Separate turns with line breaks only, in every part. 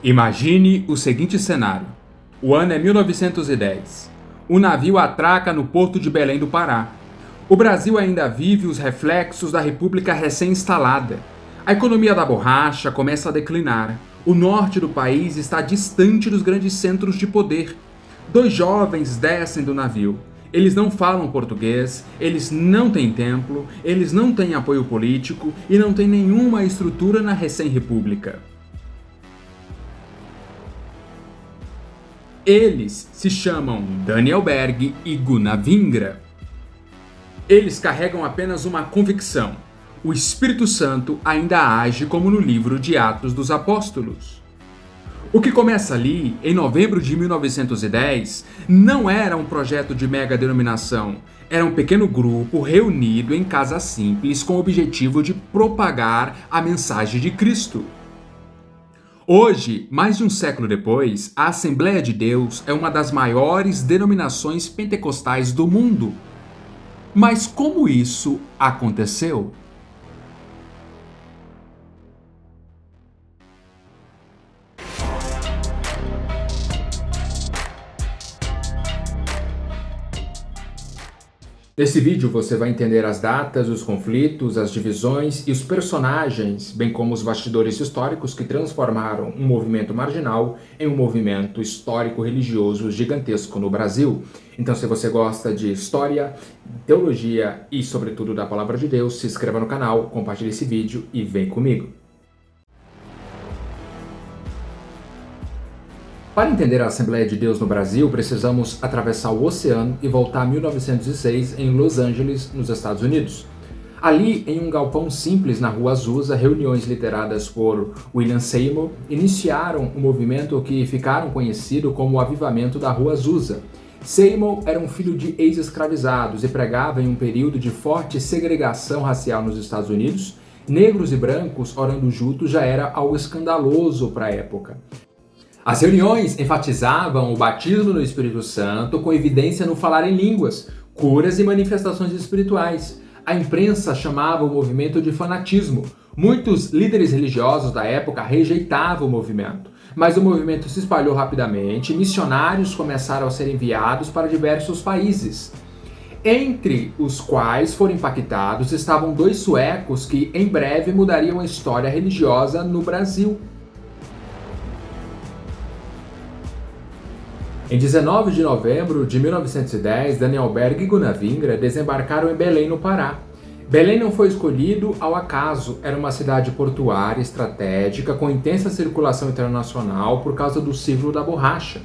Imagine o seguinte cenário. O ano é 1910. O navio atraca no porto de Belém do Pará. O Brasil ainda vive os reflexos da república recém-instalada. A economia da borracha começa a declinar. O norte do país está distante dos grandes centros de poder. Dois jovens descem do navio. Eles não falam português, eles não têm templo, eles não têm apoio político e não têm nenhuma estrutura na recém-república. Eles se chamam Daniel Berg e Gunnar Vingra. Eles carregam apenas uma convicção: o Espírito Santo ainda age como no livro de Atos dos Apóstolos. O que começa ali, em novembro de 1910, não era um projeto de mega denominação, era um pequeno grupo reunido em casa simples com o objetivo de propagar a mensagem de Cristo. Hoje, mais de um século depois, a Assembleia de Deus é uma das maiores denominações pentecostais do mundo. Mas como isso aconteceu? Nesse vídeo você vai entender as datas, os conflitos, as divisões e os personagens, bem como os bastidores históricos que transformaram um movimento marginal em um movimento histórico-religioso gigantesco no Brasil. Então, se você gosta de história, teologia e, sobretudo, da Palavra de Deus, se inscreva no canal, compartilhe esse vídeo e vem comigo. Para entender a Assembleia de Deus no Brasil, precisamos atravessar o oceano e voltar a 1906 em Los Angeles, nos Estados Unidos. Ali, em um galpão simples na Rua Azusa, reuniões lideradas por William Seymour iniciaram um movimento que ficaram conhecido como o Avivamento da Rua Azusa. Seymour era um filho de ex-escravizados e pregava em um período de forte segregação racial nos Estados Unidos. Negros e brancos orando juntos já era algo escandaloso para a época. As reuniões enfatizavam o batismo no Espírito Santo com evidência no falar em línguas, curas e manifestações espirituais. A imprensa chamava o movimento de fanatismo. Muitos líderes religiosos da época rejeitavam o movimento, mas o movimento se espalhou rapidamente e missionários começaram a ser enviados para diversos países. Entre os quais foram impactados estavam dois suecos que em breve mudariam a história religiosa no Brasil. Em 19 de novembro de 1910, Daniel Berg e Gunnar Vingra desembarcaram em Belém, no Pará. Belém não foi escolhido ao acaso, era uma cidade portuária estratégica com intensa circulação internacional por causa do ciclo da borracha.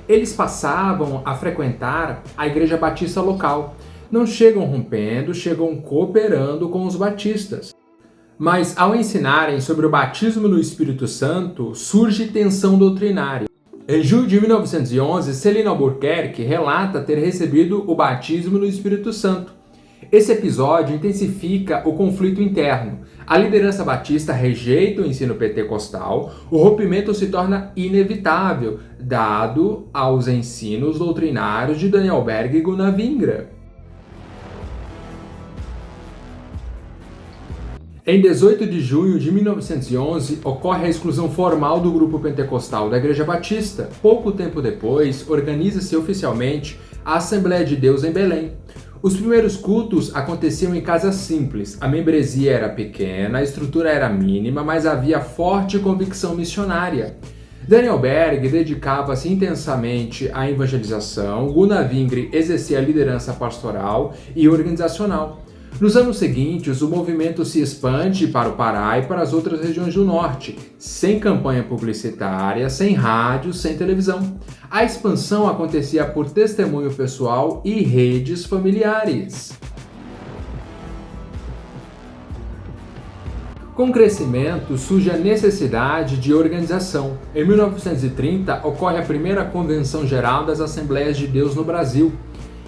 Eles passavam a frequentar a igreja batista local. Não chegam rompendo, chegam cooperando com os batistas. Mas ao ensinarem sobre o batismo no Espírito Santo, surge tensão doutrinária. Em julho de 1911, Celina Albuquerque relata ter recebido o batismo no Espírito Santo. Esse episódio intensifica o conflito interno. A liderança batista rejeita o ensino pentecostal, o rompimento se torna inevitável, dado aos ensinos doutrinários de Daniel Berg e Gunnar Vingra. Em 18 de junho de 1911, ocorre a exclusão formal do grupo pentecostal da Igreja Batista. Pouco tempo depois, organiza-se oficialmente a Assembleia de Deus em Belém. Os primeiros cultos aconteciam em casas simples. A membresia era pequena, a estrutura era mínima, mas havia forte convicção missionária. Daniel Berg dedicava-se intensamente à evangelização, Gunnar Vingra exercia a liderança pastoral e organizacional. Nos anos seguintes, o movimento se expande para o Pará e para as outras regiões do norte, sem campanha publicitária, sem rádio, sem televisão. A expansão acontecia por testemunho pessoal e redes familiares. Com o crescimento, surge a necessidade de organização. Em 1930, ocorre a primeira Convenção Geral das Assembleias de Deus no Brasil.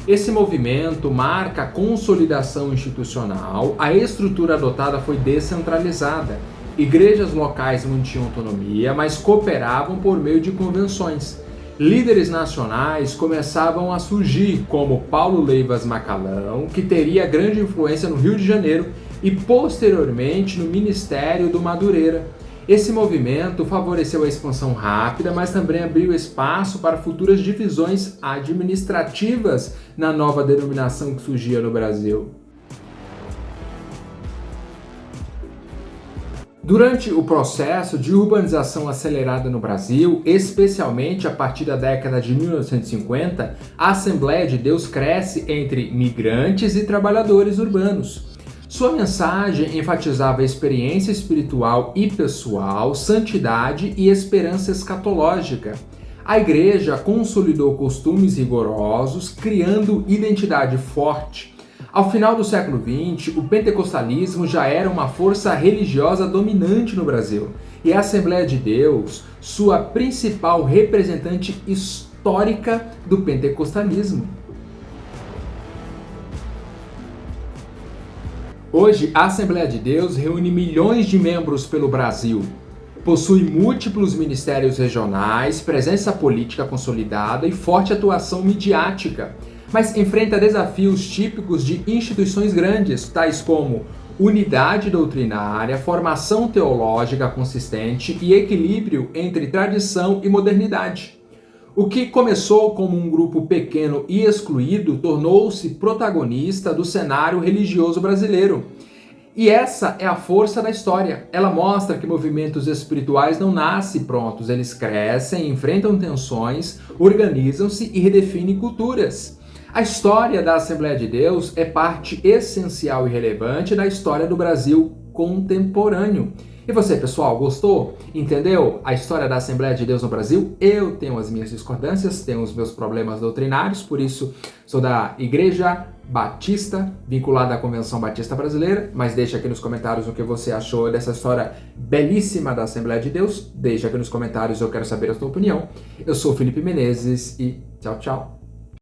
Esse movimento marca a consolidação institucional, a estrutura adotada foi descentralizada. Igrejas locais mantinham autonomia, mas cooperavam por meio de convenções. Líderes nacionais começavam a surgir, como Paulo Leivas Macalão, que teria grande influência no Rio de Janeiro, e posteriormente no Ministério do Madureira. Esse movimento favoreceu a expansão rápida, mas também abriu espaço para futuras divisões administrativas na nova denominação que surgia no Brasil. Durante o processo de urbanização acelerada no Brasil, especialmente a partir da década de 1950, a Assembleia de Deus cresce entre migrantes e trabalhadores urbanos. Sua mensagem enfatizava a experiência espiritual e pessoal, santidade e esperança escatológica. A igreja consolidou costumes rigorosos, criando identidade forte. Ao final do século XX, o pentecostalismo já era uma força religiosa dominante no Brasil, e a Assembleia de Deus, sua principal representante histórica do pentecostalismo. Hoje, a Assembleia de Deus reúne milhões de membros pelo Brasil. Possui múltiplos ministérios regionais, presença política consolidada e forte atuação midiática, mas enfrenta desafios típicos de instituições grandes, tais como unidade doutrinária, formação teológica consistente e equilíbrio entre tradição e modernidade. O que começou como um grupo pequeno e excluído tornou-se protagonista do cenário religioso brasileiro. E essa é a força da história. Ela mostra que movimentos espirituais não nascem prontos, eles crescem, enfrentam tensões, organizam-se e redefinem culturas. A história da Assembleia de Deus é parte essencial e relevante da história do Brasil contemporâneo. E você, pessoal, gostou? Entendeu a história da Assembleia de Deus no Brasil? Eu tenho as minhas discordâncias, tenho os meus problemas doutrinários, por isso sou da Igreja Batista, vinculada à Convenção Batista Brasileira, mas deixa aqui nos comentários o que você achou dessa história belíssima da Assembleia de Deus. Deixa aqui nos comentários, eu quero saber a sua opinião. Eu sou o Felipe Menezes e tchau, tchau.